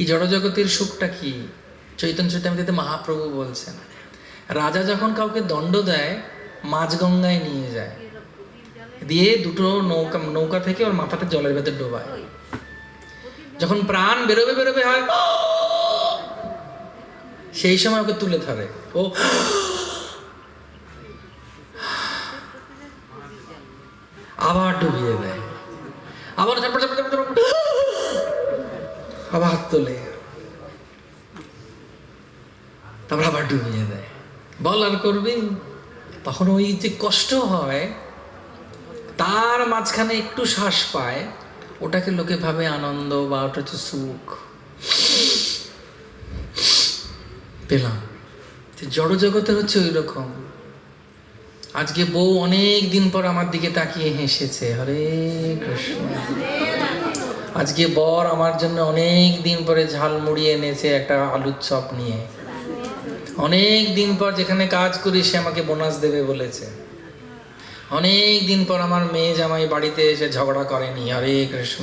এই জড়জগতের সুখটা কি? চৈতন্য চৈতামৃতে মহাপ্রভু বলছেন, রাজা যখন কাউকে দণ্ড দেয় মাঝগঙ্গায় নিয়ে যায়, দিয়ে দুটো নৌকা থেকে ওর মাথাটা জলের ভেতর ডোবায়। যখন প্রাণ বেরোবে হয়, সেই সময় ওকে তুলে ধরে, ও আবার ডুবিয়ে দেয়, আবার আবার তোলে, তারপর আবার ডুবিয়ে দেয়। বল আর করবি? তখন ওই যে কষ্ট হয়, তার মাঝখানে একটু শ্বাস পায়, ওটাকে লোকে ভাবে আনন্দ বা ওটা হচ্ছে সুখ পেলাম। জড় জগতের হচ্ছে ওই রকম। আজকে বউ অনেক দিন পর আমার দিকে তাকিয়ে হেসেছে, হরে কৃষ্ণ। আজকে বর আমার জন্য অনেক দিন পরে ঝালমুড়ি এনেছে একটা আলুর চপ নিয়ে। অনেক দিন পর যেখানে কাজ করি সে আমাকে বোনাস দেবে বলেছে। অনেক দিন পর আমার মেয়ে জামাই বাড়িতে এসে ঝগড়া করেনি, হরে কৃষ্ণ।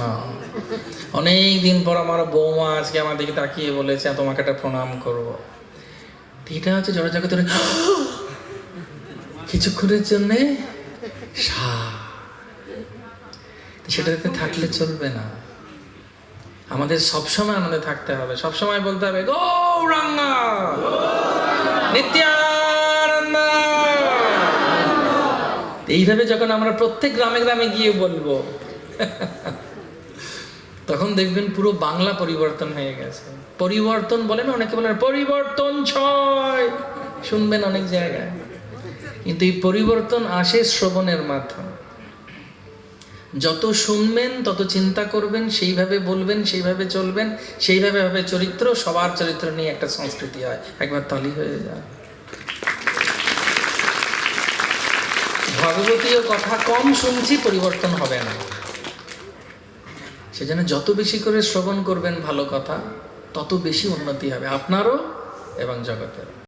অনেক দিন পর আমার বৌমা আজকে আমার দিকে তাকিয়ে বলেছে তোমাকে একটা প্রণাম করবো। এটা হচ্ছে জড়জগতের কিছুক্ষণের জন্যে সেটাতে থাকলে চলবে না। আমাদের সবসময় আনন্দে থাকতে হবে, সবসময় বলতে হবে গৌরাঙ্গ নিত্যানন্দ। এইভাবে যখন আমরা প্রত্যেক গ্রামে গ্রামে গিয়ে বলবো, তখন দেখবেন পুরো বাংলা পরিবর্তন হয়ে গেছে। পরিবর্তন বলেন, অনেকে বলেন পরিবর্তন ছয়, শুনবেন অনেক জায়গায়, কিন্তু এই পরিবর্তন আসে শ্রবণের মাধ্যমে। যত শুনবেন তত চিন্তা করবেন, সেইভাবে বলবেন, সেইভাবে চলবেন, সেইভাবে হবে চরিত্র। সবার চরিত্র নিয়ে একটা সংস্কৃতি হয়। একবার তালি হয়ে যায়। ভগবতীয় কথা কম শুনছি, পরিবর্তন হবে না। সেজন্য যত বেশি করে শ্রবণ করবেন ভালো কথা, তত বেশি উন্নতি হবে আপনারও এবং জগতের।